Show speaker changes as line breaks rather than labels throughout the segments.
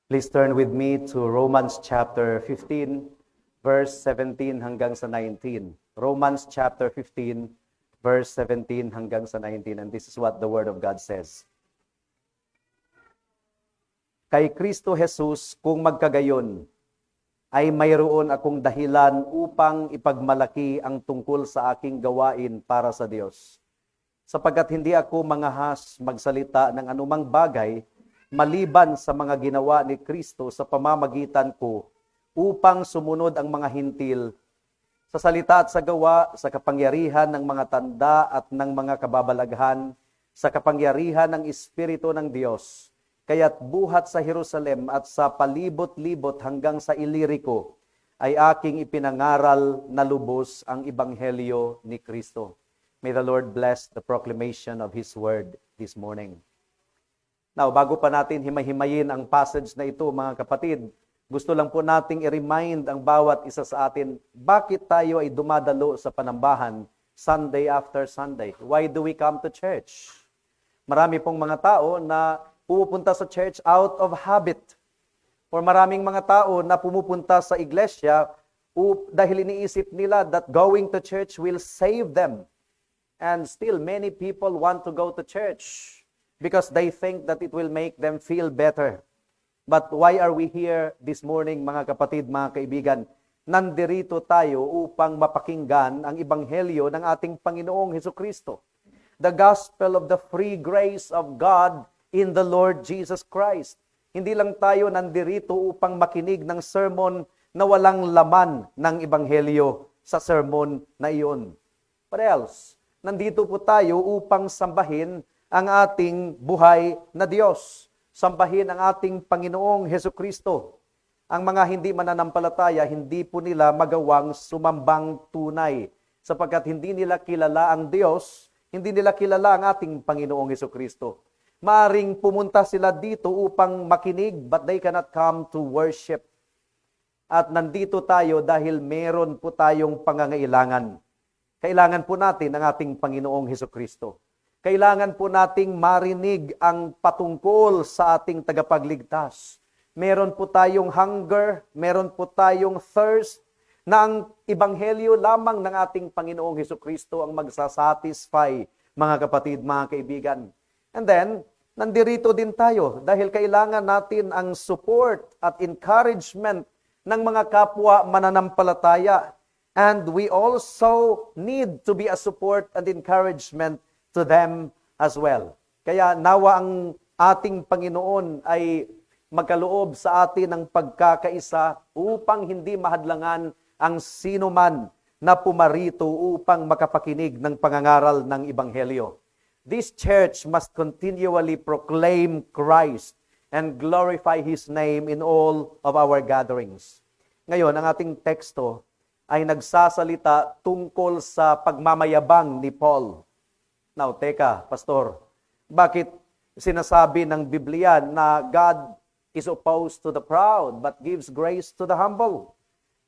Please turn with me to Romans chapter 15, verse 17 hanggang sa 19. Romans chapter 15, verse 17 hanggang sa 19. And this is what the Word of God says. Kay Kristo Jesus, kung magkagayon, ay mayroon akong dahilan upang ipagmalaki ang tungkol sa aking gawain para sa Diyos. Sapagkat hindi ako mangahas magsalita ng anumang bagay maliban sa mga ginawa ni Kristo sa pamamagitan ko upang sumunod ang mga hintil sa salita at sa gawa, sa kapangyarihan ng mga tanda at ng mga kababalaghan, sa kapangyarihan ng Espiritu ng Diyos. Kaya't buhat sa Jerusalem at sa palibot-libot hanggang sa Ilirico ay aking ipinangaral na lubos ang Ebanghelyo ni Kristo. May the Lord bless the proclamation of His Word this morning. Now, bago pa natin himay-himayin ang passage na ito, mga kapatid, gusto lang po nating i-remind ang bawat isa sa atin, bakit tayo ay dumadalo sa panambahan Sunday after Sunday? Why do we come to church? Marami pong mga tao na pumupunta sa church out of habit. Or maraming mga tao na pumupunta sa iglesia dahil iniisip nila that going to church will save them. And still, many people want to go to church because they think that it will make them feel better. But why are we here this morning, mga kapatid, mga kaibigan? Nandirito tayo upang mapakinggan ang ebanghelyo ng ating Panginoong Hesukristo. The gospel of the free grace of God in the Lord Jesus Christ. Hindi lang tayo nandirito upang makinig ng sermon na walang laman ng ebanghelyo sa sermon na iyon. What else? Nandito po tayo upang sambahin ang ating buhay na Diyos. Sambahin ang ating Panginoong Hesukristo. Ang mga hindi mananampalataya, hindi po nila magawang sumambang tunay sapagkat hindi nila kilala ang Diyos, hindi nila kilala ang ating Panginoong Hesukristo. Maaring pumunta sila dito upang makinig, but they cannot come to worship. At nandito tayo dahil meron po tayong pangangailangan. Kailangan po natin ang ating Panginoong Hesukristo. Kailangan po nating marinig ang patungkol sa ating tagapagligtas. Meron po tayong hunger, meron po tayong thirst, na ang ebanghelyo lamang ng ating Panginoong Hesukristo ang magsasatisfy, mga kapatid, mga kaibigan. And then, nandirito din tayo dahil kailangan natin ang support at encouragement ng mga kapwa mananampalataya. And we also need to be a support and encouragement to them as well. Kaya nawa ang ating Panginoon ay magkaloob sa atin ng pagkakaisa upang hindi mahadlangan ang sino man na pumarito upang makapakinig ng pangangaral ng Ebanghelyo. This church must continually proclaim Christ and glorify His name in all of our gatherings. Ngayon, ang ating teksto ay nagsasalita tungkol sa pagmamayabang ni Paul. Now, teka, Pastor, bakit sinasabi ng Biblia na God is opposed to the proud but gives grace to the humble?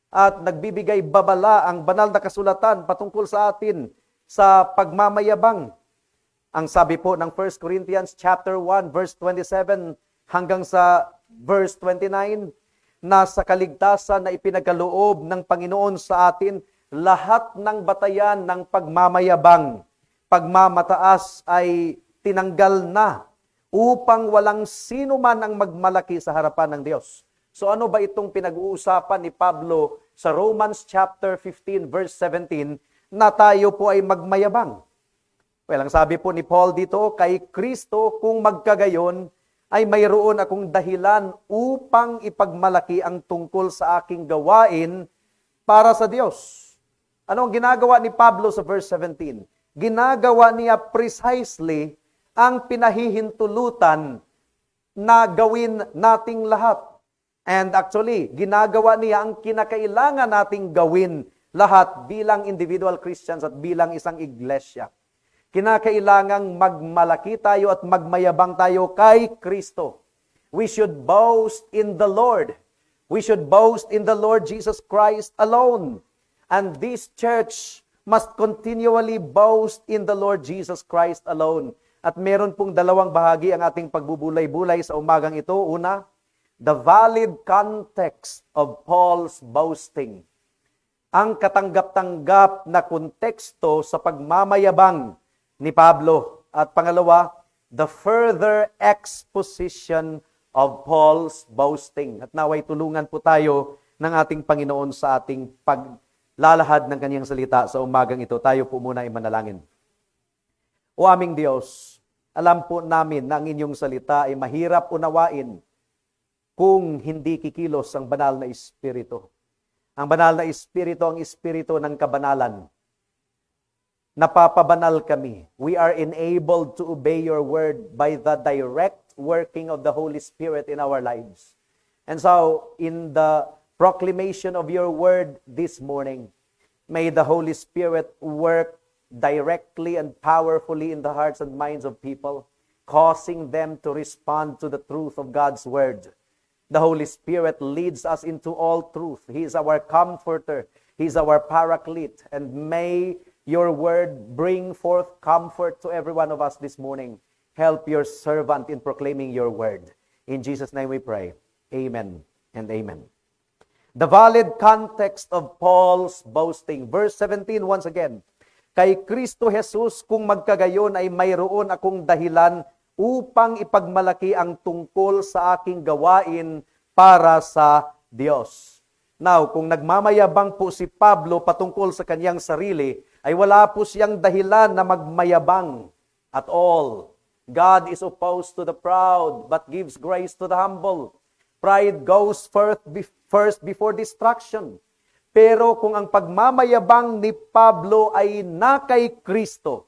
At nagbibigay babala ang banal na kasulatan patungkol sa atin sa pagmamayabang. Ang sabi po ng 1 Corinthians chapter 1 verse 27 hanggang sa verse 29, na sa kaligtasan na ipinagkaloob ng Panginoon sa atin, lahat ng batayan ng pagmamayabang, pagmamataas ay tinanggal na upang walang sino man ang magmalaki sa harapan ng Diyos. So ano ba itong pinag-uusapan ni Pablo sa Romans chapter 15 verse 17 na tayo po ay magmayabang? Well, ang sabi po ni Paul dito, kay Kristo kung magkagayon, ay mayroon akong dahilan upang ipagmalaki ang tungkol sa aking gawain para sa Diyos. Ano ang ginagawa ni Pablo sa verse 17? Ginagawa niya precisely ang pinahihintulutan na gawin nating lahat. And actually, ginagawa niya ang kinakailangan nating gawin lahat bilang individual Christians at bilang isang iglesia. Kinakailangang magmalaki tayo at magmayabang tayo kay Kristo. We should boast in the Lord. We should boast in the Lord Jesus Christ alone. And this church must continually boast in the Lord Jesus Christ alone. At meron pong dalawang bahagi ang ating pagbubulay-bulay sa umagang ito. Una, the valid context of Paul's boasting. Ang katanggap-tanggap na konteksto sa pagmamayabang ni Pablo. At pangalawa, the further exposition of Paul's boasting. At naway tulungan po tayo ng ating Panginoon sa ating paglalahad ng kanyang salita sa umagang ito. Tayo po muna ay manalangin. O aming Diyos, alam po namin na ang inyong salita ay mahirap unawain kung hindi kikilos ang banal na Espiritu. Ang banal na Espiritu, ang Espiritu ng kabanalan. Napapabanal kami. We are enabled to obey your word by the direct working of the Holy Spirit in our lives. And so, in the proclamation of your word this morning, may the Holy Spirit work directly and powerfully in the hearts and minds of people, causing them to respond to the truth of God's word. The Holy Spirit leads us into all truth. He is our comforter. He is our paraclete. And may your word bring forth comfort to every one of us this morning. Help your servant in proclaiming your word. In Jesus' name we pray. Amen and amen. The valid context of Paul's boasting. Verse 17 once again. Kay Kristo Jesus, kung magkagayon ay mayroon akong dahilan upang ipagmalaki ang tungkol sa aking gawain para sa Diyos. Now, kung nagmamayabang po si Pablo patungkol sa kanyang sarili, ay wala po siyang dahilan na magmayabang at all. God is opposed to the proud, but gives grace to the humble. Pride goes first before destruction. Pero kung ang pagmamayabang ni Pablo ay na kay Kristo,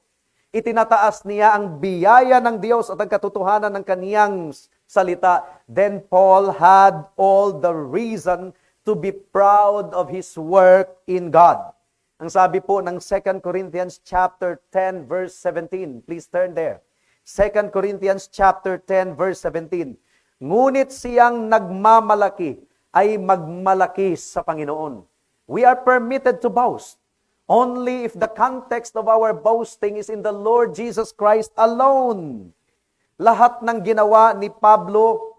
itinataas niya ang biyaya ng Diyos at ang katotohanan ng kaniyang salita, then Paul had all the reason to be proud of his work in God. Ang sabi po ng 2 Corinthians chapter 10 verse 17, please turn there. 2 Corinthians chapter 10 verse 17, ngunit siyang nagmamalaki ay magmalaki sa Panginoon. We are permitted to boast only if the context of our boasting is in the Lord Jesus Christ alone. Lahat ng ginawa ni Pablo,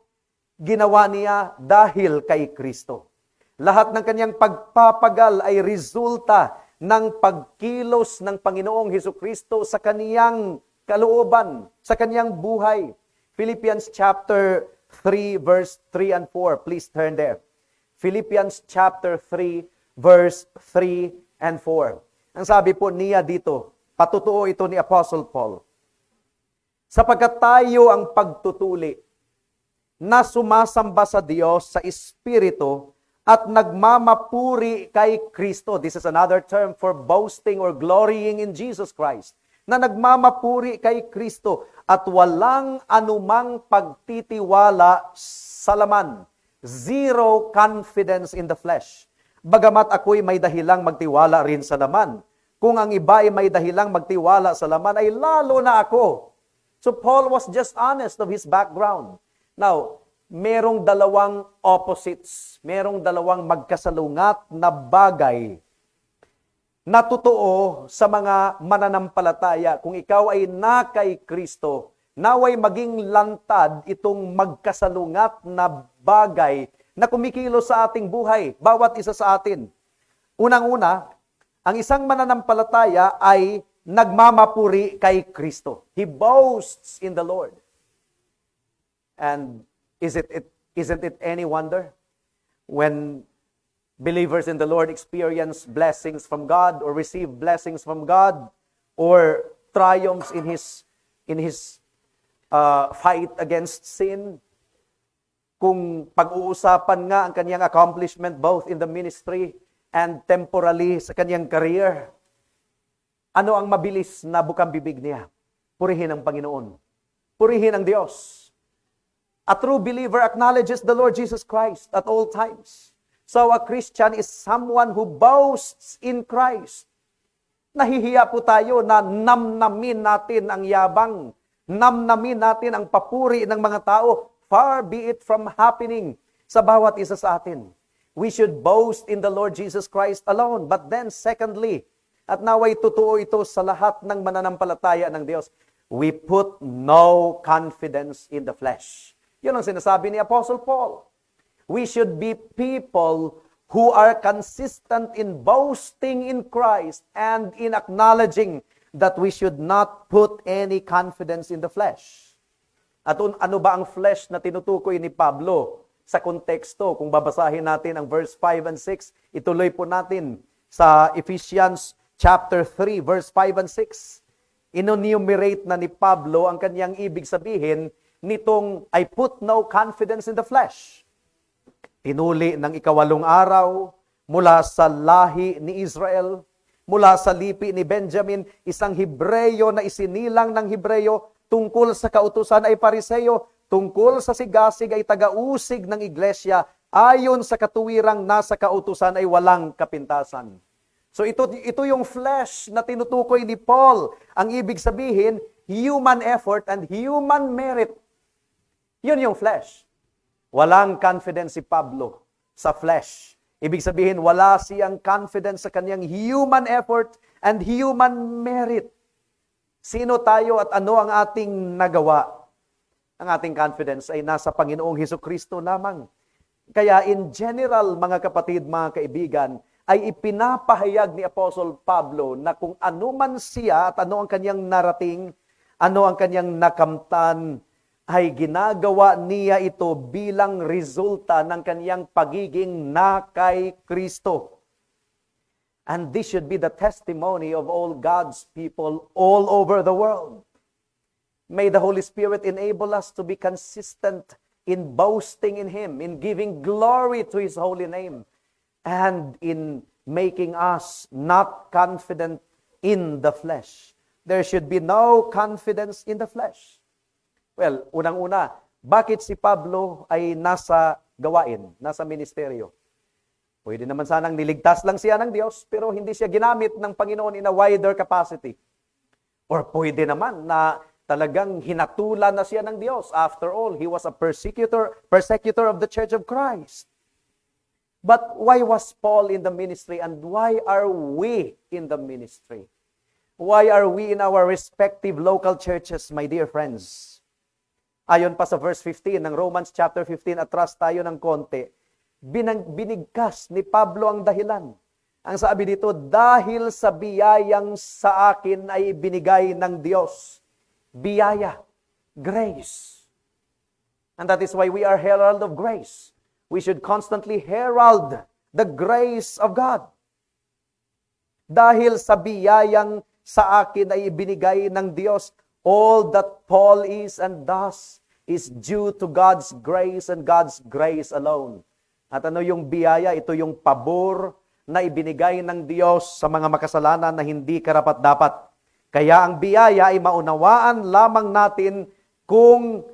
ginawa niya dahil kay Kristo. Lahat ng kanyang pagpapagal ay resulta ng pagkilos ng Panginoong Hesukristo sa kaniyang kalooban, sa kaniyang buhay. Philippians chapter 3 verse 3 and 4. Please turn there. Philippians chapter 3 verse 3 and 4. Ang sabi po niya dito, patutuo ito ni Apostle Paul. Sapagkat tayo ang pagtutuli na sumasamba sa Diyos sa Espiritu at nagmamapuri kay Kristo. This is another term for boasting or glorying in Jesus Christ. Na nagmamapuri kay Kristo at walang anumang pagtitiwala sa laman. Zero confidence in the flesh. Bagamat ako'y may dahilang magtiwala rin sa laman. Kung ang iba ay may dahilang magtiwala sa laman, ay lalo na ako. So Paul was just honest of his background. Now, merong dalawang opposites. Merong dalawang magkasalungat na bagay na totoo sa mga mananampalataya. Kung ikaw ay na kay Kristo, naway maging lantad itong magkasalungat na bagay na kumikilos sa ating buhay, bawat isa sa atin. Unang-una, ang isang mananampalataya ay nagmamapuri kay Kristo. He boasts in the Lord. And isn't it any wonder when believers in the Lord experience blessings from God or receive blessings from God or triumphs in his fight against sin? Kung pag-uusapan nga ang kanyang accomplishment both in the ministry and temporally sa kanyang career, ano ang mabilis na bukang bibig niya? Purihin ang Panginoon. Purihin ang Diyos. A true believer acknowledges the Lord Jesus Christ at all times. So a Christian is someone who boasts in Christ. Nahihiya po tayo na namnamin natin ang yabang, namnamin natin ang papuri ng mga tao. Far be it from happening sa bawat isa sa atin. We should boast in the Lord Jesus Christ alone. But then secondly, at naway totoo ito sa lahat ng mananampalataya ng Diyos, we put no confidence in the flesh. Yun ang sinasabi ni Apostle Paul. We should be people who are consistent in boasting in Christ and in acknowledging that we should not put any confidence in the flesh. At ano ba ang flesh na tinutukoy ni Pablo sa konteksto? Kung babasahin natin ang verse 5 and 6, ituloy po natin sa Ephesians chapter 3, verse 5 and 6. Ino-enumerate na ni Pablo ang kanyang ibig sabihin nitong I put no confidence in the flesh. Tinuli ng ikawalong araw mula sa lahi ni Israel, mula sa lipi ni Benjamin, isang Hebreyo na isinilang ng Hebreyo, tungkol sa kautusan ay Pariseo, tungkol sa sigasig ay tagausig ng iglesia, ayon sa katuwirang nasa kautusan ay walang kapintasan. So ito yung flesh na tinutukoy ni Paul. Ang ibig sabihin, human effort and human merit. Yun yung flesh. Walang confidence si Pablo sa flesh. Ibig sabihin, wala siyang confidence sa kanyang human effort and human merit. Sino tayo at ano ang ating nagawa? Ang ating confidence ay nasa Panginoong Hesukristo lamang. Kaya in general, mga kapatid, mga kaibigan, ay ipinapahayag ni Apostle Pablo na kung ano man siya at ano ang kanyang narating, ano ang kanyang nakamtan, ay ginagawa niya ito bilang resulta ng kanyang pagiging na kay Kristo. And this should be the testimony of all God's people all over the world. May the Holy Spirit enable us to be consistent in boasting in Him, in giving glory to His holy name, and in making us not confident in the flesh. There should be no confidence in the flesh. Well, unang-una, bakit si Pablo ay nasa gawain, nasa ministeryo? Pwede naman sanang niligtas lang siya ng Diyos, pero hindi siya ginamit ng Panginoon in a wider capacity. Or pwede naman na talagang hinatulan na siya ng Diyos. After all, he was a persecutor of the Church of Christ. But why was Paul in the ministry and why are we in the ministry? Why are we in our respective local churches, my dear friends? Ayon pa sa verse 15 ng Romans chapter 15, atras tayo ng konti, binigkas ni Pablo ang dahilan. Ang sabi dito, dahil sa biyayang sa akin ay binigay ng Diyos. Biyaya, grace. And that is why we are herald of grace. We should constantly herald the grace of God. Dahil sa biyayang sa akin ay ibinigay ng Diyos, all that Paul is and does is due to God's grace and God's grace alone. At ano yung biyaya? Ito yung pabor na ibinigay ng Diyos sa mga makasalanan na hindi karapat-dapat. Kaya ang biyaya ay maunawaan lamang natin kung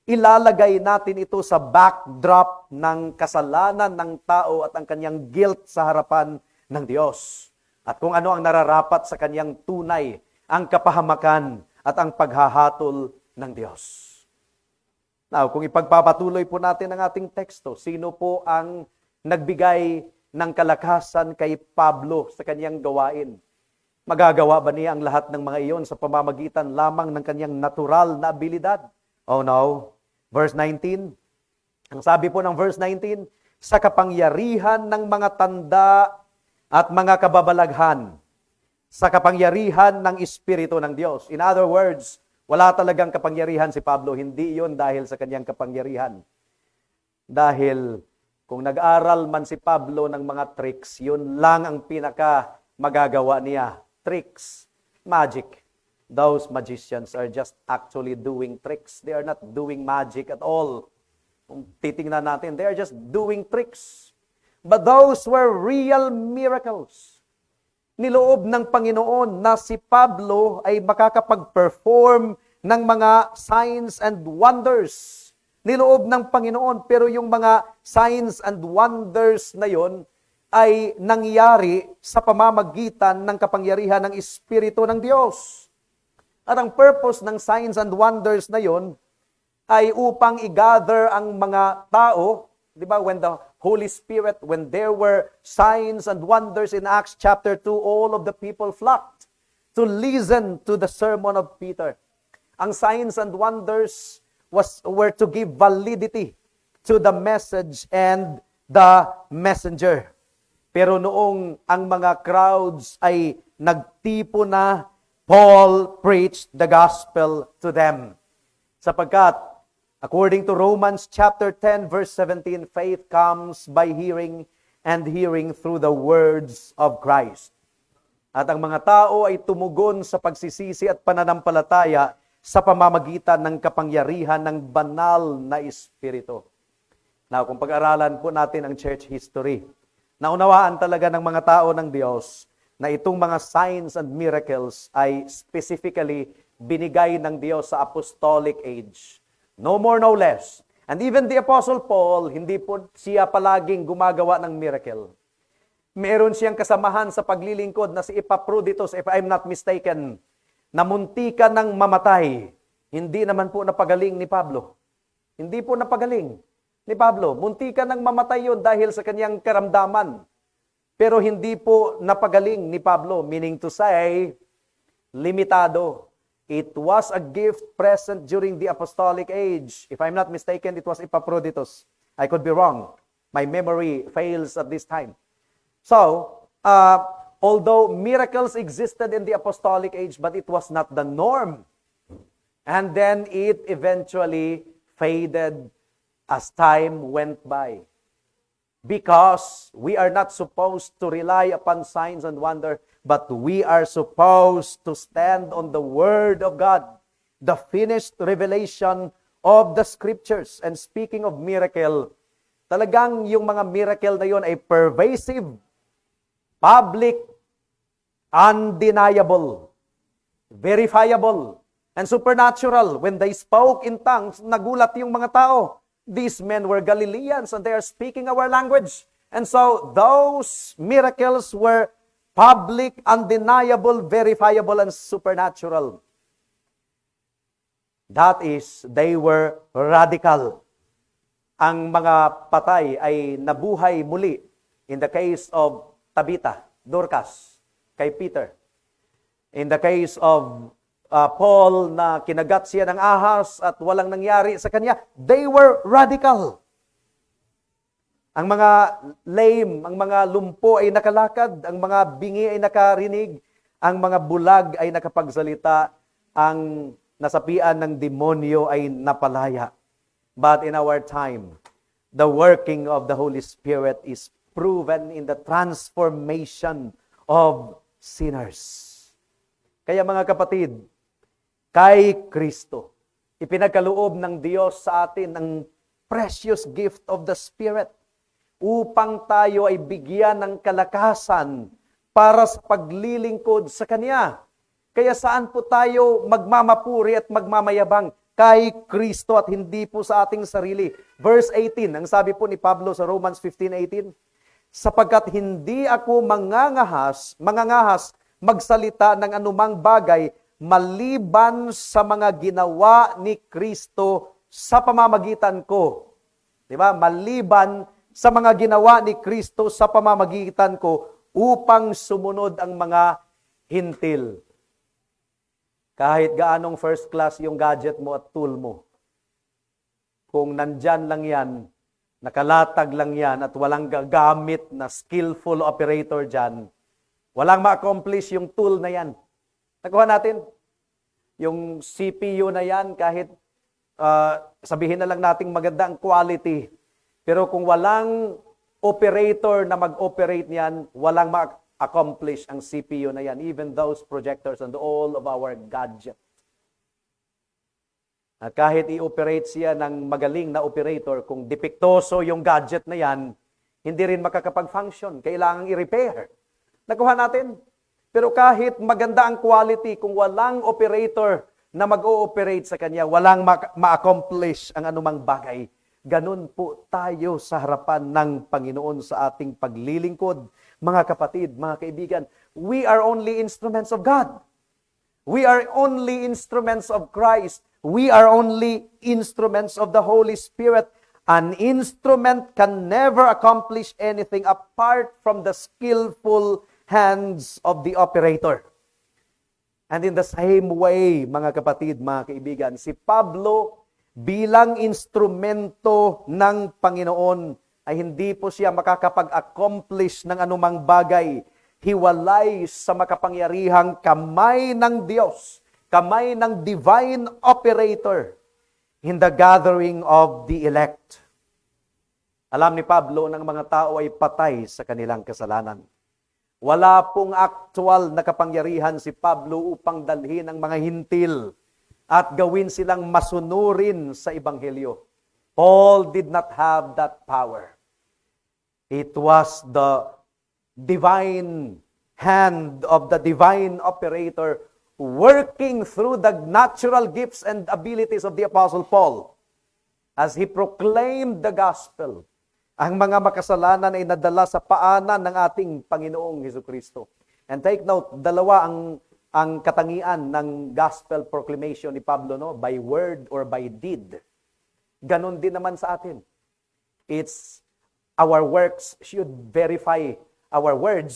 ilalagay natin ito sa backdrop ng kasalanan ng tao at ang kanyang guilt sa harapan ng Diyos. At kung ano ang nararapat sa kanyang tunay, ang kapahamakan at ang paghahatol ng Diyos. Now, kung ipagpapatuloy po natin ang ating teksto, sino po ang nagbigay ng kalakasan kay Pablo sa kanyang gawain? Magagawa ba niya ang lahat ng mga iyon sa pamamagitan lamang ng kanyang natural na abilidad? Oh no. Verse 19, ang sabi po ng verse 19, sa kapangyarihan ng mga tanda at mga kababalaghan, sa kapangyarihan ng Espiritu ng Diyos. In other words, wala talagang kapangyarihan si Pablo. Hindi yon dahil sa kanyang kapangyarihan. Dahil kung nag-aral man si Pablo ng mga tricks, yun lang ang pinaka magagawa niya. Tricks, magic. Those magicians are just actually doing tricks. They are not doing magic at all. Kung titingnan natin, they are just doing tricks. But those were real miracles. Niloob ng Panginoon na si Pablo ay makakapag-perform ng mga signs and wonders. Niloob ng Panginoon, pero yung mga signs and wonders na yon ay nangyari sa pamamagitan ng kapangyarihan ng Espiritu ng Diyos. At ang purpose ng signs and wonders na yon ay upang i-gather ang mga tao, di ba, when the Holy Spirit, when there were signs and wonders in Acts chapter 2, all of the people flocked to listen to the sermon of Peter. Ang signs and wonders were to give validity to the message and the messenger. Pero noong ang mga crowds ay nagtipo na, Paul preached the gospel to them. Sapagkat, according to Romans chapter 10, verse 17, faith comes by hearing, and hearing through the words of Christ. At ang mga tao ay tumugon sa pagsisisi at pananampalataya sa pamamagitan ng kapangyarihan ng banal na Espiritu. Now, kung pag-aralan po natin ang church history, naunawaan talaga ng mga tao ng Diyos na itong mga signs and miracles ay specifically binigay ng Diyos sa apostolic age. No more, no less. And even the Apostle Paul, hindi po siya palaging gumagawa ng miracle. Meron siyang kasamahan sa paglilingkod na si Epaphroditus, if I'm not mistaken, na muntikan ng mamatay. Hindi naman po napagaling ni Pablo. Hindi po napagaling ni Pablo. Muntikan ng mamatay yun dahil sa kanyang karamdaman. Pero hindi po napagaling ni Pablo, meaning to say, limitado. It was a gift present during the apostolic age. If I'm not mistaken, it was Epaphroditus. I could be wrong. My memory fails at this time. So, although miracles existed in the apostolic age, but it was not the norm. And then it eventually faded as time went by. Because we are not supposed to rely upon signs and wonder, but we are supposed to stand on the Word of God, the finished revelation of the Scriptures. And speaking of miracle, talagang yung mga miracle na yun ay pervasive, public, undeniable, verifiable, and supernatural. When they spoke in tongues, nagulat yung mga tao. These men were Galileans and they are speaking our language. And so those miracles were public, undeniable, verifiable, and supernatural. That is, they were radical. Ang mga patay ay nabuhay muli. In the case of Tabitha, Dorcas, kay Peter. In the case of Paul na kinagat siya ng ahas at walang nangyari sa kanya, they were radical. Ang mga lame, ang mga lumpo ay nakalakad, ang mga bingi ay nakarinig, ang mga bulag ay nakapagsalita, ang nasapian ng demonyo ay napalaya. But in our time, the working of the Holy Spirit is proven in the transformation of sinners. Kaya mga kapatid, kay Kristo, ipinagkaloob ng Diyos sa atin ang precious gift of the Spirit upang tayo ay bigyan ng kalakasan para sa paglilingkod sa Kanya. Kaya saan po tayo magmamapuri at magmamayabang? Kay Kristo at hindi po sa ating sarili. Verse 18, ang sabi po ni Pablo sa Romans 15:18, sapagkat hindi ako mangangahas magsalita ng anumang bagay maliban sa mga ginawa ni Kristo sa pamamagitan ko. Di ba? Maliban sa mga ginawa ni Kristo sa pamamagitan ko upang sumunod ang mga hintil. Kahit gaanong first class yung gadget mo at tool mo, kung nandyan lang yan, nakalatag lang yan at walang gagamit na skillful operator dyan, walang ma-accomplish yung tool na yan. Nakuha natin, yung CPU na yan, kahit sabihin na lang nating maganda ang quality, pero kung walang operator na mag-operate niyan, walang ma-accomplish ang CPU na yan, even those projectors and all of our gadgets. At kahit i-operate siya ng magaling na operator, kung depektoso yung gadget na yan, hindi rin makakapag-function. Kailangang i-repair. Nakuha natin. Pero kahit maganda ang quality, kung walang operator na mag-ooperate sa kanya, walang ma-accomplish ang anumang bagay. Ganun po tayo sa harapan ng Panginoon sa ating paglilingkod. Mga kapatid, mga kaibigan, we are only instruments of God. We are only instruments of Christ. We are only instruments of the Holy Spirit. An instrument can never accomplish anything apart from the skillful hands of the operator. And in the same way, mga kapatid, mga kaibigan, si Pablo bilang instrumento ng Panginoon, ay hindi po siya makakapag-accomplish ng anumang bagay hiwalay sa makapangyarihang kamay ng Diyos, kamay ng divine operator in the gathering of the elect. Alam ni Pablo ng mga tao ay patay sa kanilang kasalanan. Wala pong actual na kapangyarihan si Pablo upang dalhin ang mga hintil at gawin silang masunurin sa Ebanghelyo. Paul did not have that power. It was the divine hand of the divine operator working through the natural gifts and abilities of the Apostle Paul as he proclaimed the gospel. Ang mga makasalanan ay nadala sa paanan ng ating Panginoong Hesukristo. And take note, dalawa ang katangian ng gospel proclamation ni Pablo, no? By word or by deed. Ganon din naman sa atin. It's our works should verify our words.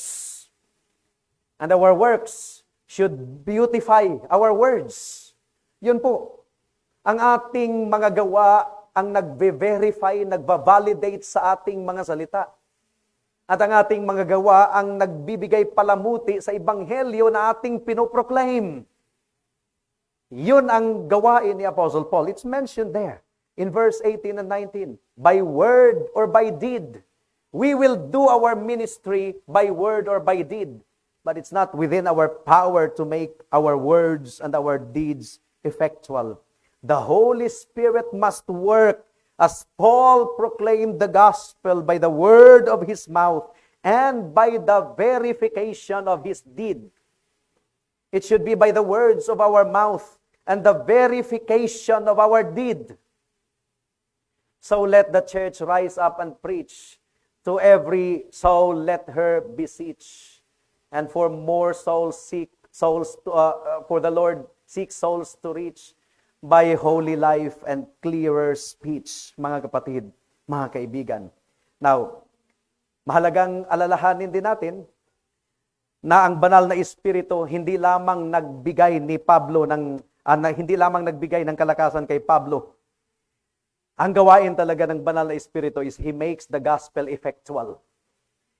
And our works should beautify our words. Yun po. Ang ating mga gawa ang nagve-verify, nagva-validate sa ating mga salita. At ang ating mga gawa ang nagbibigay palamuti sa ebanghelyo na ating pinoproclaim. Yun ang gawain ni Apostle Paul. It's mentioned there in verse 18 and 19. By word or by deed. We will do our ministry by word or by deed. But it's not within our power to make our words and our deeds effectual. The Holy Spirit must work as Paul proclaimed the gospel by the word of his mouth and by the verification of his deed. It should be by the words of our mouth and the verification of our deed. So let the church rise up and preach. To every soul let her beseech. And for more souls for the Lord seek souls to reach by holy life and clearer speech, mga kapatid, mga kaibigan. Now, mahalagang alalahanin din natin na ang banal na Espiritu hindi lamang nagbigay ni Pablo hindi lamang nagbigay ng kalakasan kay Pablo. Ang gawain talaga ng banal na Espiritu is He makes the gospel effectual.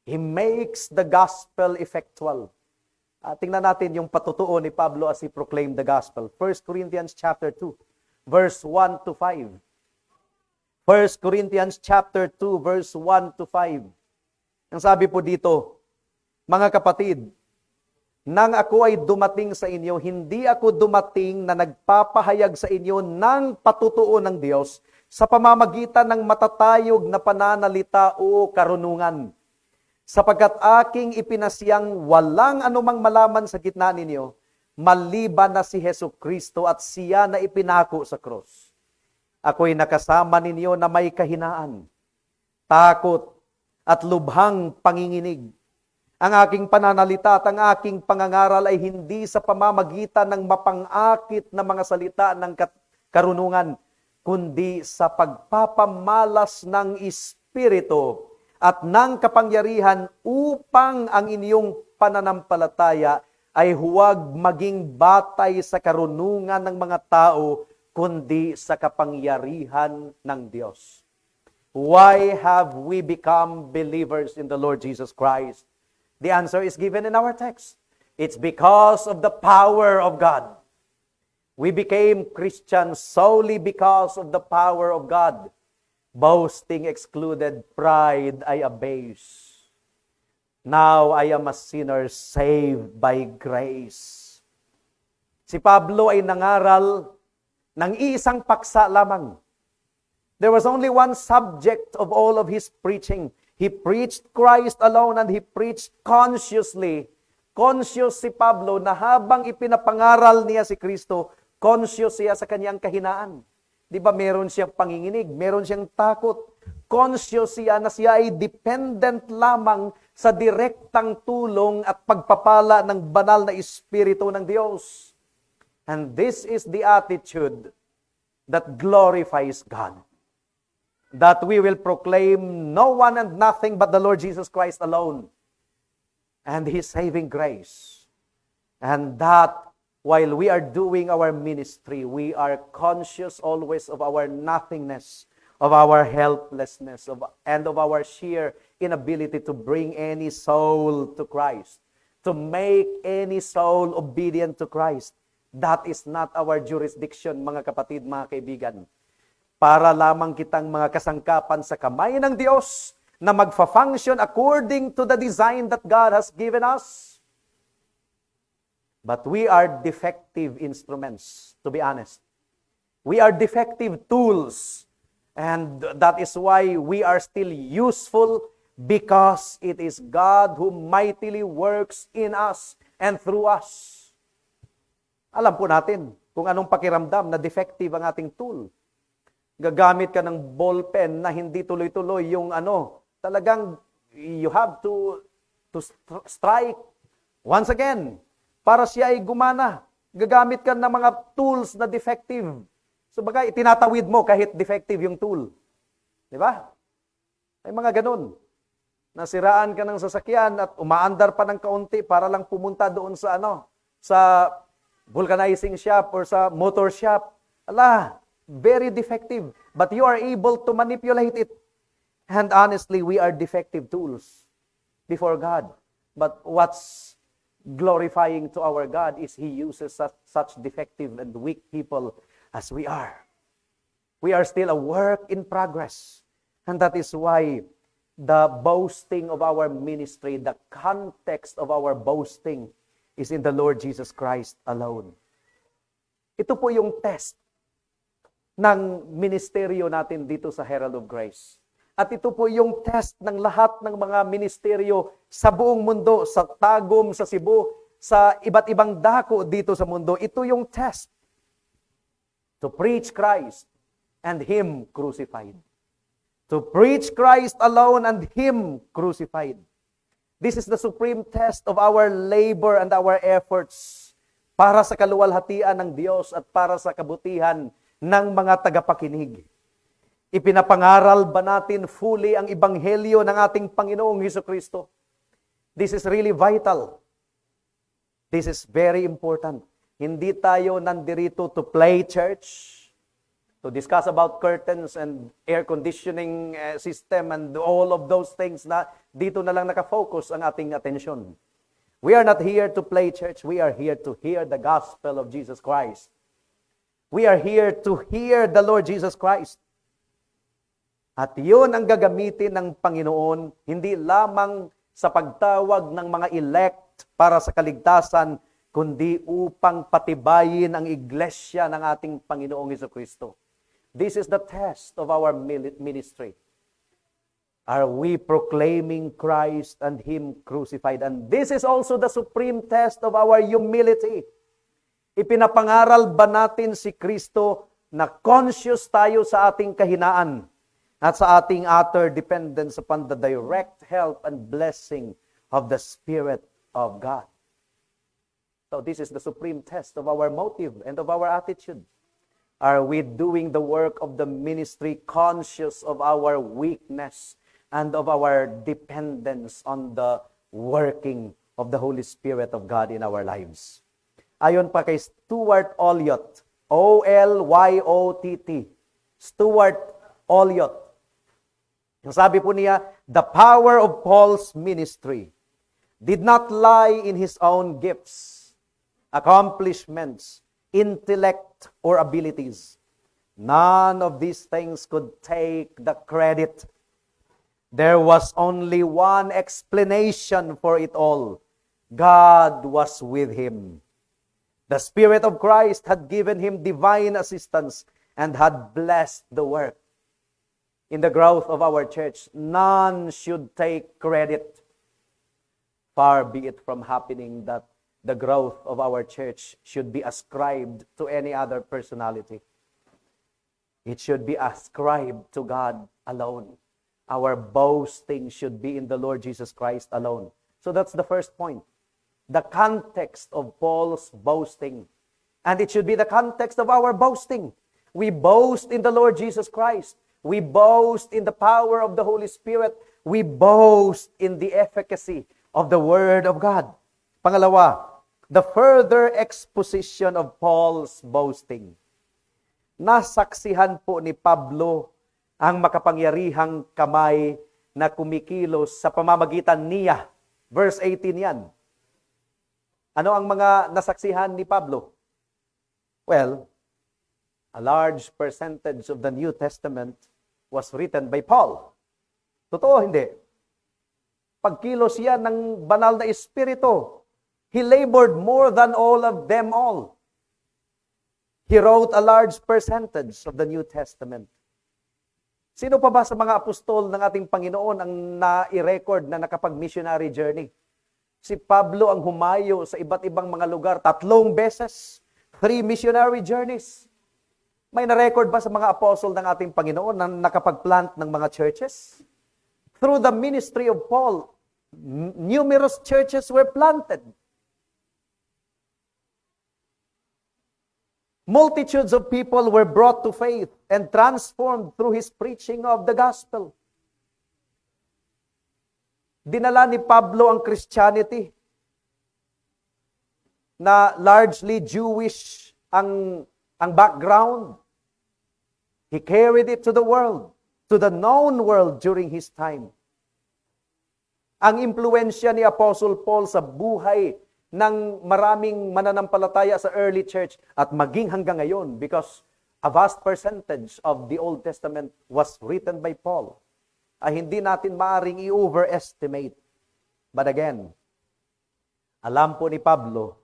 He makes the gospel effectual. Tingnan natin yung patutuo ni Pablo as he proclaimed the gospel. 1 Corinthians chapter 2, verse 1 to 5. 1 Corinthians chapter 2, verse 1 to 5. Ang sabi po dito, mga kapatid, nang ako ay dumating sa inyo, hindi ako dumating na nagpapahayag sa inyo ng patutuo ng Diyos sa pamamagitan ng matatayog na pananalita o karunungan. Sapagkat aking ipinasyang walang anumang malaman sa gitna ninyo, maliban na si Hesukristo at siya na ipinako sa krus. Ako'y nakasama ninyo na may kahinaan, takot, at lubhang panginginig. Ang aking pananalita at ang aking pangangaral ay hindi sa pamamagitan ng mapangakit na mga salita ng karunungan, kundi sa pagpapamalas ng Espiritu at ng kapangyarihan upang ang inyong pananampalataya ay huwag maging batay sa karunungan ng mga tao, kundi sa kapangyarihan ng Diyos. Why have we become believers in the Lord Jesus Christ? The answer is given in our text. It's because of the power of God. We became Christians solely because of the power of God. Boasting excluded, pride I abase. Now I am a sinner saved by grace. Si Pablo ay nangaral ng isang paksa lamang. There was only one subject of all of his preaching. He preached Christ alone and he preached consciously. Conscious si Pablo na habang ipinapangaral niya si Kristo, conscious siya sa kanyang kahinaan. Di ba meron siyang panginginig, meron siyang takot. Conscious siya na siya ay dependent lamang sa direktang tulong at pagpapala ng banal na Espiritu ng Diyos. And this is the attitude that glorifies God. That we will proclaim no one and nothing but the Lord Jesus Christ alone and His saving grace. And that while we are doing our ministry, we are conscious always of our nothingness, of our helplessness, and of our sheer inability to bring any soul to Christ, to make any soul obedient to Christ. That is not our jurisdiction, mga kapatid, mga kaibigan. Para lamang kitang mga kasangkapan sa kamay ng Diyos na magfa-function according to the design that God has given us. But we are defective instruments, to be honest. We are defective tools. And that is why we are still useful, because it is God who mightily works in us and through us. Alam po natin kung anong pakiramdam na defective ang ating tool. Gagamit ka ng ballpen na hindi tuloy-tuloy yung talagang you have to strike once again para siya ay gumana. Gagamit ka ng mga tools na defective. So bagay, itinatawid mo kahit defective yung tool. Di ba? May mga ganun. Nasiraan ka ng sasakyan at umaandar pa ng kaunti para lang pumunta doon sa sa vulcanizing shop or sa motor shop. Very defective. But you are able to manipulate it. And honestly, we are defective tools before God. But what's glorifying to our God is He uses such defective and weak people as we are. We are still a work in progress. And that is why the boasting of our ministry, the context of our boasting is in the Lord Jesus Christ alone. Ito po yung test ng ministeryo natin dito sa Herald of Grace. At ito po yung test ng lahat ng mga ministeryo sa buong mundo, sa Tagum, sa Cebu, sa iba't ibang dako dito sa mundo. Ito yung test. To preach Christ and Him crucified. To preach Christ alone and Him crucified. This is the supreme test of our labor and our efforts para sa kaluwalhatian ng Diyos at para sa kabutihan ng mga tagapakinig. Ipinapangaral ba natin fully ang ebanghelyo ng ating Panginoong Hesukristo? This is really vital. This is very important. Hindi tayo nandirito to play church, to discuss about curtains and air conditioning system and all of those things na dito na lang nakafocus ang ating atensyon. We are not here to play church. We are here to hear the gospel of Jesus Christ. We are here to hear the Lord Jesus Christ. At yun ang gagamitin ng Panginoon, hindi lamang sa pagtawag ng mga elect para sa kaligtasan, kundi upang patibayin ang iglesia ng ating Panginoong Hesukristo. This is the test of our ministry. Are we proclaiming Christ and Him crucified? And this is also the supreme test of our humility. Ipinapangaral ba natin si Kristo na conscious tayo sa ating kahinaan at sa ating utter dependence upon the direct help and blessing of the Spirit of God? So this is the supreme test of our motive and of our attitude. Are we doing the work of the ministry conscious of our weakness and of our dependence on the working of the Holy Spirit of God in our lives? Ayon pa kay Stuart Olyott, Olyott, Stuart Olyott. Sabi po niya, the power of Paul's ministry did not lie in his own gifts, accomplishments, intellect, or abilities. None of these things could take the credit. There was only one explanation for it all. God was with him. The Spirit of Christ had given him divine assistance and had blessed the work. In the growth of our church, none should take credit. Far be it from happening that the growth of our church should be ascribed to any other personality. It should be ascribed to God alone. Our boasting should be in the Lord Jesus Christ alone. So that's the first point. The context of Paul's boasting. And it should be the context of our boasting. We boast in the Lord Jesus Christ. We boast in the power of the Holy Spirit. We boast in the efficacy of the Word of God. Pangalawa, the further exposition of Paul's boasting. Nasaksihan po ni Pablo ang makapangyarihang kamay na kumikilos sa pamamagitan niya. Verse 18 yan. Ano ang mga nasaksihan ni Pablo? Well, a large percentage of the New Testament was written by Paul. Totoo, hindi? Pagkilos siya ng banal na espiritu, he labored more than all of them all. He wrote a large percentage of the New Testament. Sino pa ba sa mga apostol ng ating Panginoon ang na-record na nakapag-missionary journey? Si Pablo ang humayo sa iba't ibang mga lugar 3 beses, 3 missionary journeys. May na-record ba sa mga apostol ng ating Panginoon na nakapag-plant ng mga churches? Through the ministry of Paul, numerous churches were planted. Multitudes of people were brought to faith and transformed through his preaching of the gospel. Dinala ni Pablo ang Christianity na largely Jewish ang background. He carried it to the world, to the known world during his time. Ang impluensya ni Apostle Paul sa buhay ng maraming mananampalataya sa early church at maging hanggang ngayon because a vast percentage of the Old Testament was written by Paul ay hindi natin maaring i-overestimate. But again, alam po ni Pablo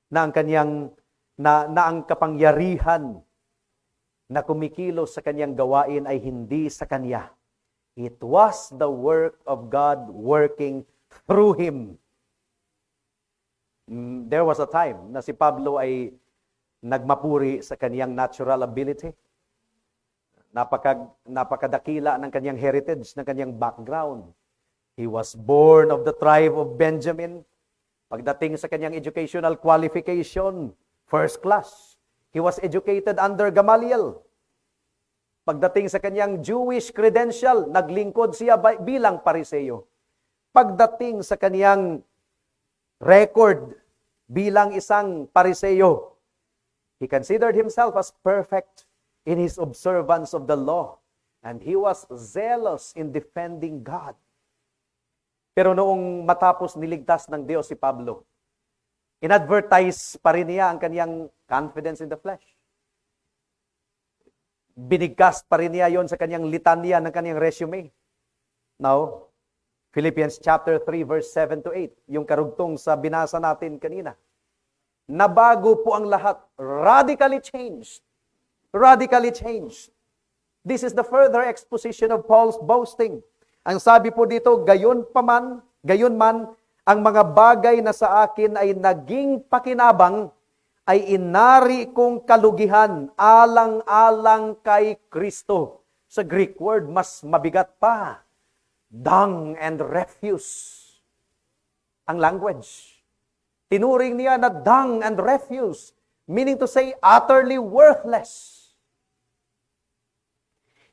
na ang kanyang na ang kapangyarihan na kumikilos sa kanyang gawain ay hindi sa kanya. It was the work of God working through him. There was a time na si Pablo ay nagmapuri sa kanyang natural ability. Napakadakila ng kanyang heritage, ng kanyang background. He was born of the tribe of Benjamin. Pagdating sa kanyang educational qualification, first class. He was educated under Gamaliel. Pagdating sa kanyang Jewish credential, naglingkod siya bilang Pariseo. Pagdating sa kanyang record bilang isang Pariseo, he considered himself as perfect in his observance of the law, and he was zealous in defending God. Pero noong matapos niligtas ng Diyos si Pablo, inadvertise pa rin niya ang kanyang confidence in the flesh. Binigkas pa rin niya yon sa kanyang litanya ng kanyang resume. Now, Philippians chapter 3 verse 7 to 8, yung karugtong sa binasa natin kanina. Nabago po ang lahat, radically changed. Radically changed. This is the further exposition of Paul's boasting. Ang sabi po dito, gayon man, ang mga bagay na sa akin ay naging pakinabang, ay inari kong kalugihan alang-alang kay Kristo. Sa Greek word, mas mabigat pa. Dung and refuse. Ang language. Tinuring niya na dung and refuse, meaning to say utterly worthless.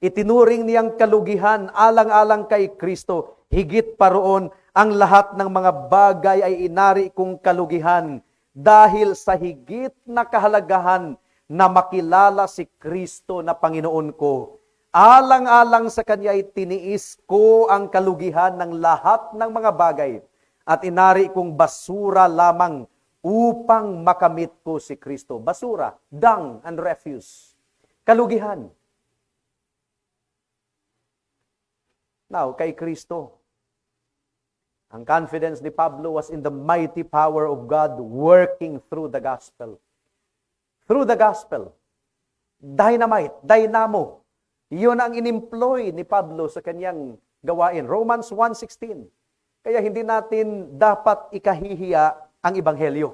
Itinuring niyang kalugihan alang-alang kay Kristo. Higit pa roon, ang lahat ng mga bagay ay inari kong kalugihan dahil sa higit na kahalagahan na makilala si Kristo na Panginoon ko. Alang-alang sa Kanya ay tiniis ko ang kalugihan ng lahat ng mga bagay at inari kong basura lamang upang makamit ko si Kristo. Basura, dung and refuse. Kalugihan. Now, kay Kristo, ang confidence ni Pablo was in the mighty power of God working through the gospel. Through the gospel. Dynamite, dynamo. Iyon ang in-employ ni Pablo sa kanyang gawain. Romans 1:16. Kaya hindi natin dapat ikahihiya ang ebanghelyo.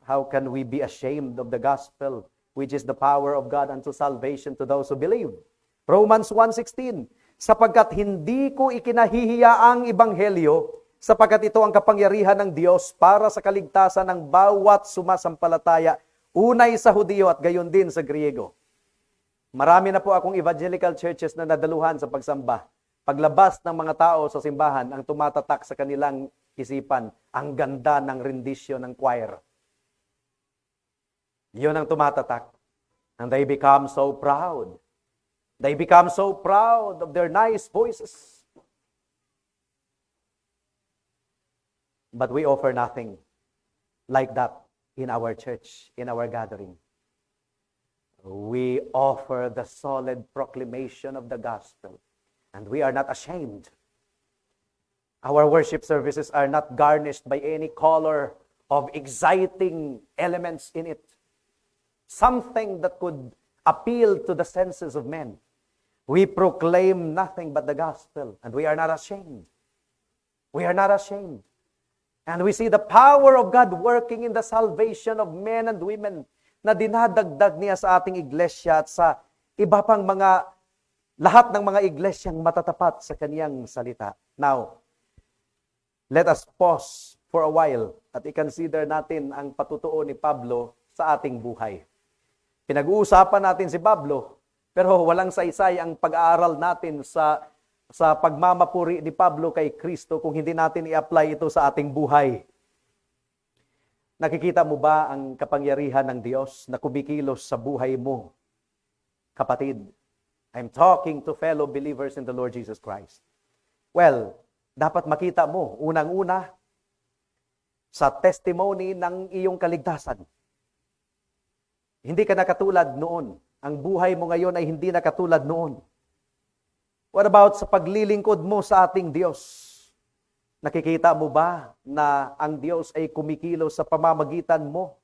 How can we be ashamed of the gospel, which is the power of God unto salvation to those who believe? Romans 1:16. Sapagkat hindi ko ikinahihiya ang ebanghelyo, sapagkat ito ang kapangyarihan ng Diyos para sa kaligtasan ng bawat sumasampalataya, unay sa Hudiyo at gayon din sa Griego. Marami na po akong evangelical churches na nadaluhan sa pagsamba. Paglabas ng mga tao sa simbahan, ang tumatatak sa kanilang isipan. Ang ganda ng rendisyon ng choir. Yun ang tumatatak. And they become so proud. They become so proud of their nice voices. But we offer nothing like that in our church, in our gathering. We offer the solid proclamation of the gospel. And we are not ashamed. Our worship services are not garnished by any color of exciting elements in it. Something that could appeal to the senses of men. We proclaim nothing but the gospel, and we are not ashamed. We are not ashamed. And we see the power of God working in the salvation of men and women na dinadagdag niya sa ating iglesia at sa iba pang lahat ng mga iglesyang matatapat sa kaniyang salita. Now, let us pause for a while at i-consider natin ang patutuo ni Pablo sa ating buhay. Pinag-uusapan natin si Pablo, pero walang saysay ang pag-aaral natin sa pagmamapuri ni Pablo kay Kristo kung hindi natin i-apply ito sa ating buhay. Nakikita mo ba ang kapangyarihan ng Diyos na kumikilos sa buhay mo? Kapatid, I'm talking to fellow believers in the Lord Jesus Christ. Well, dapat makita mo, unang-una, sa testimony ng iyong kaligtasan. Hindi ka na katulad noon. Ang buhay mo ngayon ay hindi na katulad noon. What about sa paglilingkod mo sa ating Diyos? Nakikita mo ba na ang Diyos ay kumikilos sa pamamagitan mo?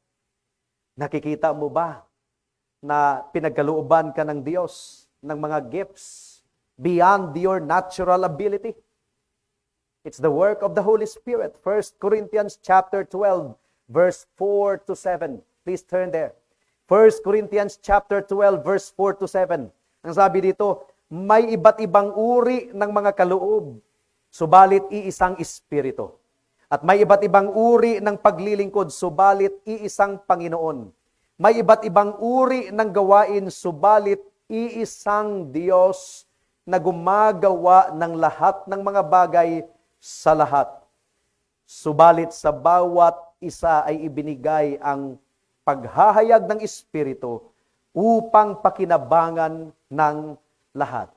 Nakikita mo ba na pinagkalooban ka ng Diyos ng mga gifts beyond your natural ability? It's the work of the Holy Spirit. 1 Corinthians chapter 12, verse 4 to 7. Please turn there. 1 Corinthians chapter 12, verse 4 to 7. Ang sabi dito, may iba't ibang uri ng mga kaloob, subalit iisang Espiritu. At may iba't ibang uri ng paglilingkod, subalit iisang Panginoon. May iba't ibang uri ng gawain, subalit iisang Diyos na gumagawa ng lahat ng mga bagay sa lahat. Subalit sa bawat isa ay ibinigay ang paghahayag ng Espiritu upang pakinabangan ng lahat.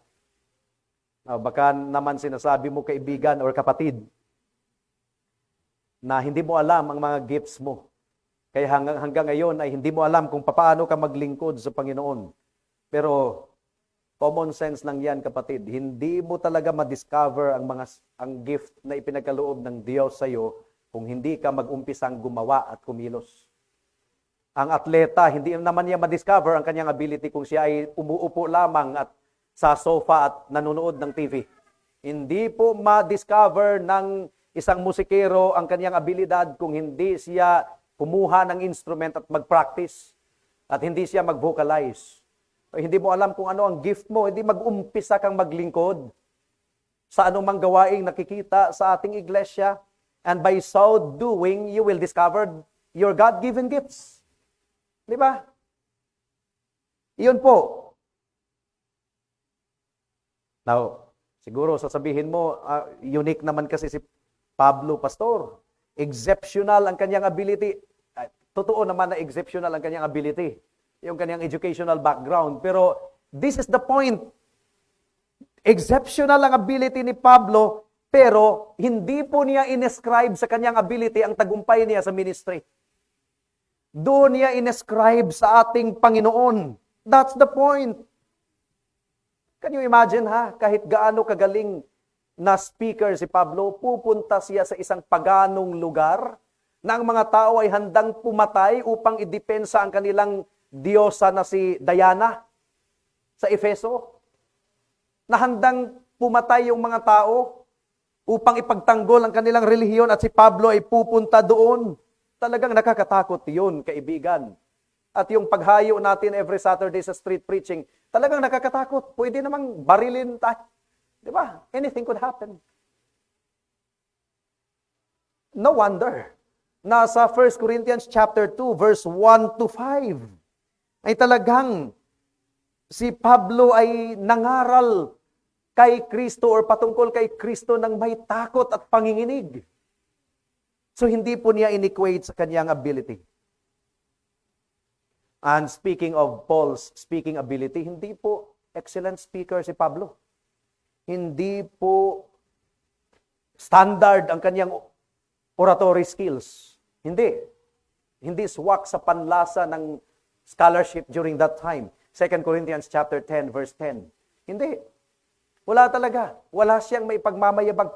Baka naman sinasabi mo, kaibigan or kapatid, na hindi mo alam ang mga gifts mo. Kaya hanggang ngayon ay hindi mo alam kung paano ka maglingkod sa Panginoon. Pero common sense lang yan, kapatid. Hindi mo talaga ma-discover ang gift na ipinagkaloob ng Diyos sa iyo kung hindi ka mag-umpisang gumawa at kumilos. Ang atleta, hindi naman niya ma-discover ang kanyang ability kung siya ay umuupo lamang at sa sofa at nanonood ng TV. Hindi po ma-discover ng isang musikero ang kanyang abilidad kung hindi siya kumuha ng instrument at mag-practice at hindi siya mag-vocalize. Hindi mo alam kung ano ang gift mo, hindi mag-umpisa kang maglingkod sa anumang gawaing nakikita sa ating iglesia, and by so doing, you will discover your God-given gifts. Di ba? Iyon po. Now, siguro sasabihin mo, unique naman kasi si Pablo, pastor. Exceptional ang kanyang ability. Totoo naman na exceptional ang kanyang ability. Yung kanyang educational background. Pero this is the point. Exceptional ang ability ni Pablo, pero hindi po niya inescribe sa kanyang ability ang tagumpay niya sa ministry. Doon niya inescribe sa ating Panginoon. That's the point. Can you imagine kahit gaano kagaling na speaker si Pablo, pupunta siya sa isang paganong lugar na ang mga tao ay handang pumatay upang idepensa ang kanilang diyosa na si Diana sa Efeso. Na handang pumatay yung mga tao upang ipagtanggol ang kanilang relihiyon at si Pablo ay pupunta doon. Talagang nakakatakot yun, kaibigan. At yung paghayo natin every Saturday sa street preaching, talagang nakakatakot. Pwede namang barilin tayo. Di ba? Anything could happen. No wonder na sa 1 Corinthians chapter 2, verse 1 to 5, ay talagang si Pablo ay nangaral kay Kristo or patungkol kay Kristo ng may takot at panginginig. So hindi po niya inequate sa kanyang ability. And speaking of Paul's speaking ability, hindi po excellent speaker si Pablo. Hindi po standard ang kanyang oratory skills. Hindi. Hindi swak sa panlasa ng scholarship during that time. 2 Corinthians chapter 10, verse 10. Hindi. Wala talaga. Wala siyang may pagmamayabang.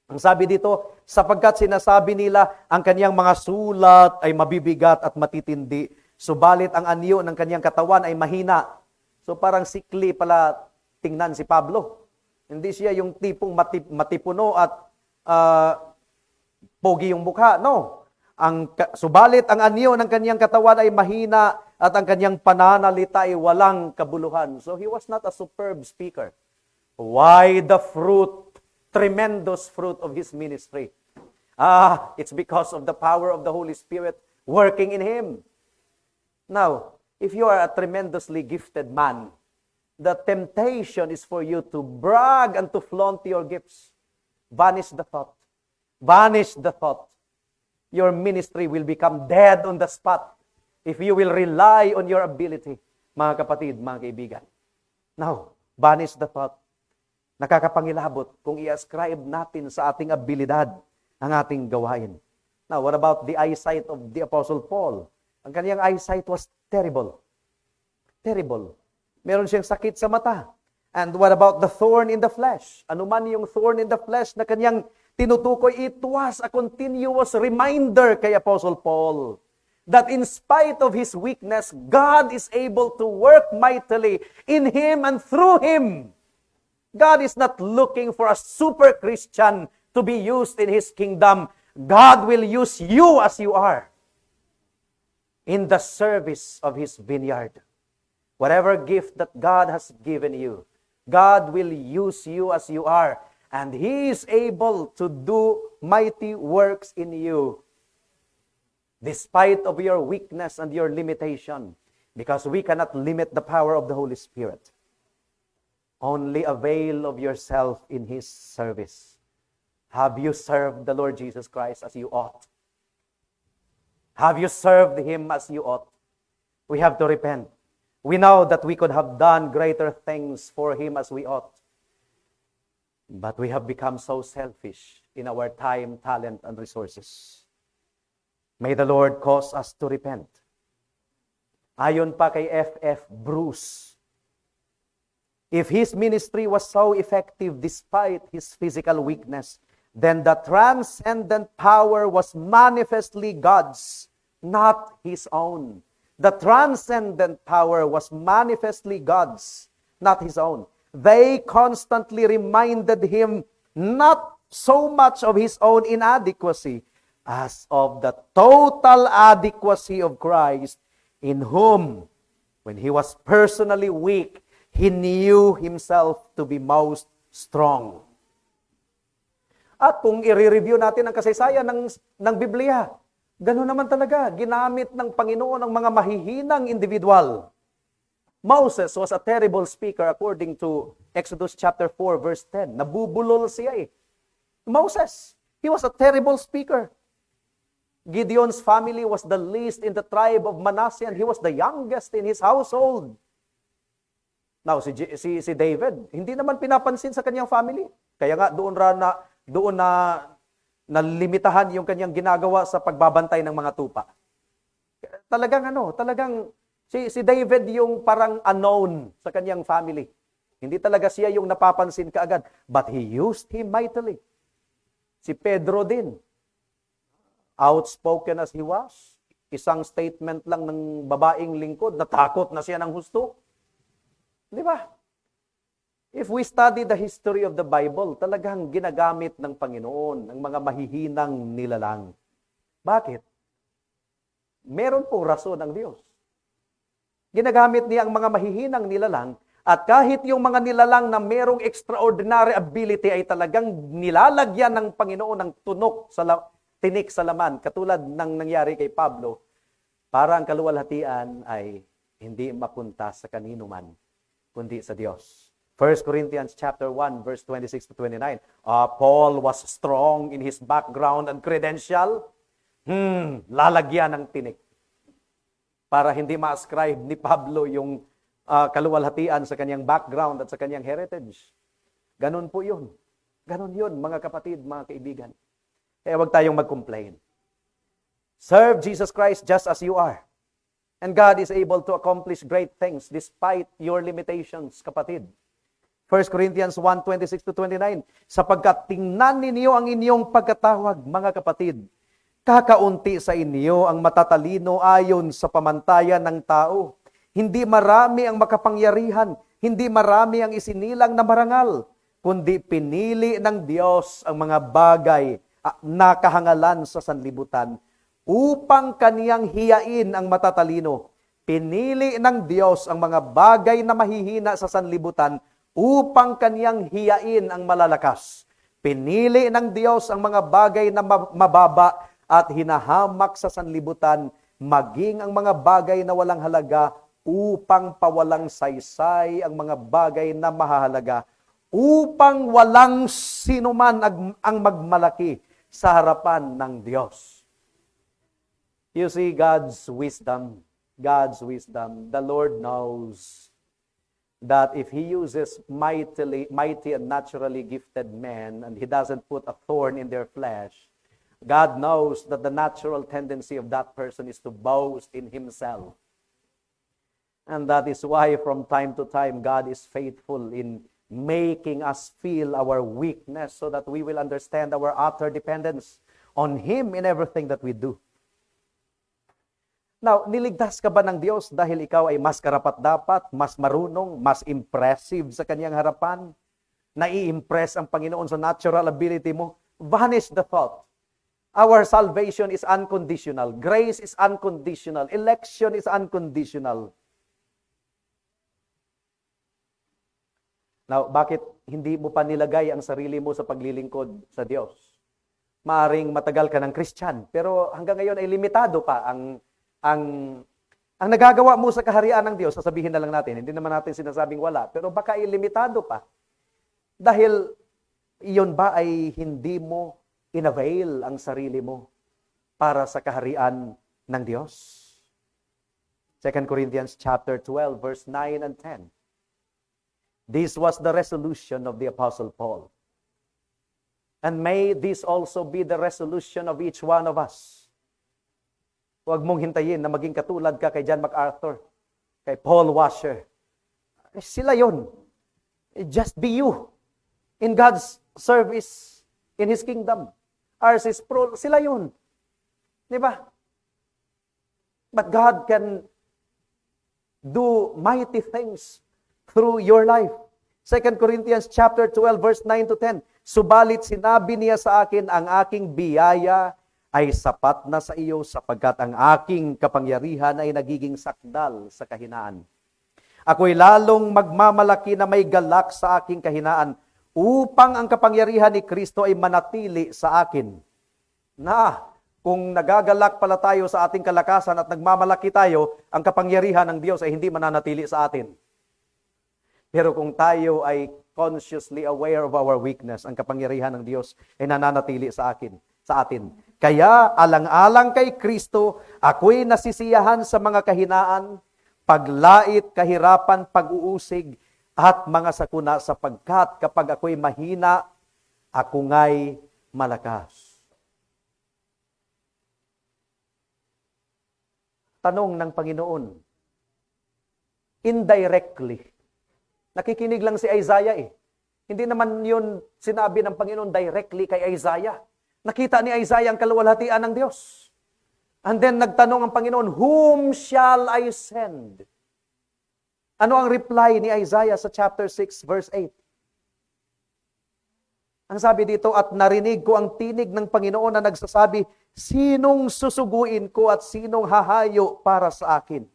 Ang sabi dito, sapagkat sinasabi nila ang kanyang mga sulat ay mabibigat at matitindi, subalit ang anyo ng kanyang katawan ay mahina. So parang sikli pala tingnan si Pablo. Hindi siya yung tipong matipuno at pogi yung mukha. No. Subalit ang anyo ng kanyang katawan ay mahina at ang kanyang pananalita ay walang kabuluhan. So he was not a superb speaker. Why the fruit, tremendous fruit of his ministry? It's because of the power of the Holy Spirit working in him. Now, if you are a tremendously gifted man, the temptation is for you to brag and to flaunt your gifts. Vanish the thought. Vanish the thought. Your ministry will become dead on the spot if you will rely on your ability, mga kapatid, mga kaibigan. Now, banish the thought. Nakakapangilabot kung i-ascribe natin sa ating abilidad ang ating gawain. Now, what about the eyesight of the Apostle Paul? Ang kanyang eyesight was terrible. Terrible. Meron siyang sakit sa mata. And what about the thorn in the flesh? Ano man yung thorn in the flesh na kanyang tinutukoy, it was a continuous reminder kay Apostle Paul that in spite of his weakness, God is able to work mightily in him and through him. God is not looking for a super Christian to be used in his kingdom. God will use you as you are in the service of his vineyard. Whatever gift that God has given you, God will use you as you are. And he is able to do mighty works in you despite of your weakness and your limitation, because we cannot limit the power of the Holy Spirit. Only avail of yourself in his service. Have you served the Lord Jesus Christ as you ought? Have you served him as you ought? We have to repent. We know that we could have done greater things for him as we ought. But we have become so selfish in our time, talent, and resources. May the Lord cause us to repent. Ayon pa kay F.F. Bruce, if his ministry was so effective despite his physical weakness, then the transcendent power was manifestly God's, not his own. The transcendent power was manifestly God's, not his own. They constantly reminded him not so much of his own inadequacy as of the total adequacy of Christ, in whom, when he was personally weak, he knew himself to be most strong. At kung i-review natin ang kasaysayan ng Biblia, gano'n naman talaga, ginamit ng Panginoon ang mga mahihinang individual. Moses was a terrible speaker according to Exodus chapter 4 verse 10. Nabubulol siya eh. Moses, he was a terrible speaker. Gideon's family was the least in the tribe of Manasseh and he was the youngest in his household. Now, si David, hindi naman pinapansin sa kanyang family. Kaya nga doon na nalimitahan yung kanyang ginagawa sa pagbabantay ng mga tupa. Talagang si David yung parang unknown sa kanyang family. Hindi talaga siya yung napapansin kaagad. But he used him mightily. Si Pedro din. Outspoken as he was, isang statement lang ng babaeng lingkod, natakot na siya ng husto. Di ba? If we study the history of the Bible, talagang ginagamit ng Panginoon ang mga mahihinang nilalang. Bakit? Meron pong rason ang Diyos. Ginagamit niya ang mga mahihinang nilalang, at kahit yung mga nilalang na merong extraordinary ability ay talagang nilalagyan ng Panginoon ng tinik sa laman, katulad ng nangyari kay Pablo, para ang kaluwalhatian ay hindi mapunta sa kanino man, kundi sa Diyos. 1 Corinthians chapter 1, verse 26 to 29. Paul was strong in his background and credential. Lalagyan ng tinik. Para hindi ma-ascribe ni Pablo yung kaluwalhatian sa kanyang background at sa kanyang heritage. Ganun po yun. Ganun yun, mga kapatid, mga kaibigan. Kaya huwag tayong mag-complain. Serve Jesus Christ just as you are. And God is able to accomplish great things despite your limitations, kapatid. 1 Corinthians 1, 26 to 29, sapagkat tingnan ninyo ang inyong pagkatawag, mga kapatid. Kakaunti sa inyo ang matatalino ayon sa pamantayan ng tao. Hindi marami ang makapangyarihan, hindi marami ang isinilang na marangal, kundi pinili ng Diyos ang mga bagay na kahangalan sa sanlibutan upang kaniyang hiyain ang matatalino. Pinili ng Diyos ang mga bagay na mahihina sa sanlibutan upang kaniyang hiyain ang malalakas. Pinili ng Diyos ang mga bagay na mababa at hinahamak sa sanlibutan, maging ang mga bagay na walang halaga upang pawalang saysay ang mga bagay na mahahalaga, upang walang sinuman ang magmalaki sa harapan ng Diyos. You see, God's wisdom, the Lord knows that if He uses mighty and naturally gifted men, and He doesn't put a thorn in their flesh, God knows that the natural tendency of that person is to boast in himself. And that is why from time to time, God is faithful in making us feel our weakness so that we will understand our utter dependence on Him in everything that we do. Now, niligtas ka ba ng Diyos dahil ikaw ay mas karapat-dapat, mas marunong, mas impressive sa Kanyang harapan? Nai-impress ang Panginoon sa natural ability mo? Vanish the thought. Our salvation is unconditional. Grace is unconditional. Election is unconditional. Now, bakit hindi mo pa nilagay ang sarili mo sa paglilingkod sa Diyos? Maaring matagal ka ng Christian, pero hanggang ngayon ay limitado pa ang nagagawa mo sa kaharian ng Diyos. Sasabihin na lang natin, hindi naman natin sinasabing wala, pero baka ay limitado pa. Dahil iyon ba ay hindi mo inavail ang sarili mo para sa kaharian ng Diyos? 2 Corinthians chapter 12, verse 9 and 10. This was the resolution of the Apostle Paul. And may this also be the resolution of each one of us. Huwag mong hintayin na maging katulad ka kay John MacArthur, kay Paul Washer. Sila yun. Just be you. In God's service, in His kingdom. Ours is sila yun. Di ba? But God can do mighty things through your life. 2 Corinthians chapter 12, verse 9 to 10. Subalit sinabi niya sa akin, ang aking biyaya ay sapat na sa iyo sapagkat ang aking kapangyarihan ay nagiging sakdal sa kahinaan. Ako'y lalong magmamalaki na may galak sa aking kahinaan upang ang kapangyarihan ni Kristo ay manatili sa akin. Na, kung nagagalak pala tayo sa ating kalakasan at nagmamalaki tayo, ang kapangyarihan ng Diyos ay hindi mananatili sa atin. Pero kung tayo ay consciously aware of our weakness, ang kapangyarihan ng Diyos ay nananatili sa atin. Kaya, alang-alang kay Kristo, ako'y nasisiyahan sa mga kahinaan, paglait, kahirapan, pag-uusig, at mga sakuna sapagkat kapag ako'y mahina, ako nga'y malakas. Tanong ng Panginoon, indirectly, nakikinig lang si Isaiah eh. Hindi naman yun sinabi ng Panginoon directly kay Isaiah. Nakita ni Isaiah ang kaluwalhatian ng Diyos. And then nagtanong ang Panginoon, whom shall I send? Ano ang reply ni Isaiah sa chapter 6, verse 8? Ang sabi dito, at narinig ko ang tinig ng Panginoon na nagsasabi, sinong susuguin ko at sinong hahayo para sa akin?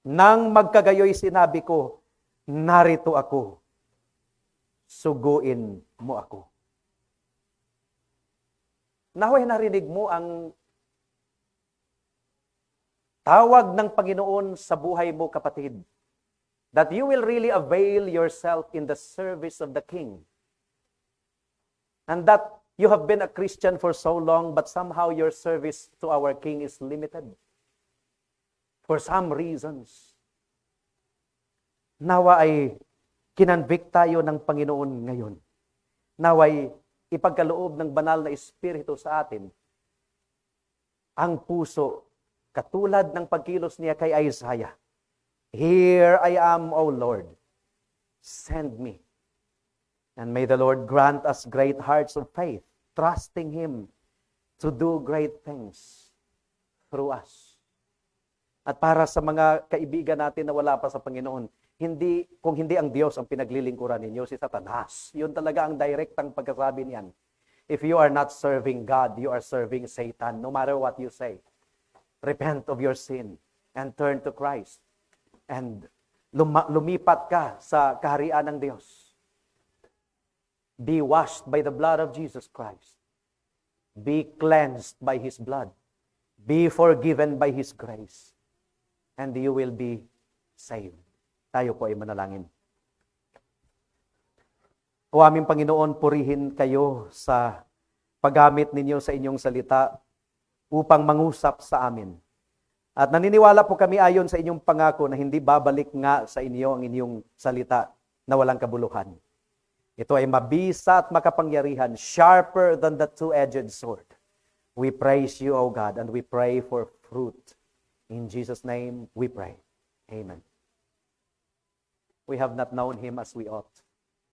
Nang magkagayoy sinabi ko, narito ako, suguin mo ako. Naway narinig mo ang tawag ng Panginoon sa buhay mo, kapatid. that you will really avail yourself in the service of the King. And that you have been a Christian for so long, but somehow your service to our King is limited. For some reasons. Nawa ay kinonvict tayo ng Panginoon ngayon. Naway ipagkaloob ng banal na Espiritu sa atin ang puso, katulad ng pagkilos niya kay Isaiah. Here I am, O Lord. Send me. And may the Lord grant us great hearts of faith, trusting Him to do great things through us. At para sa mga kaibigan natin na wala pa sa Panginoon, kung hindi ang Diyos ang pinaglilingkuran ninyo, si Satanas. Yun talaga ang direktang pagkasabi niyan. If you are not serving God, you are serving Satan, no matter what you say. Repent of your sin and turn to Christ. And lumipat ka sa kaharian ng Diyos. Be washed by the blood of Jesus Christ. Be cleansed by His blood. Be forgiven by His grace. And you will be saved. Tayo po ay manalangin. O aming Panginoon, purihin kayo sa paggamit ninyo sa inyong salita upang mangusap sa amin. At naniniwala po kami ayon sa inyong pangako na hindi babalik nga sa inyo ang inyong salita na walang kabuluhan. Ito ay mabisa at makapangyarihan, sharper than the two-edged sword. We praise you, O God, and we pray for fruit. In Jesus' name we pray. Amen. We have not known Him as we ought.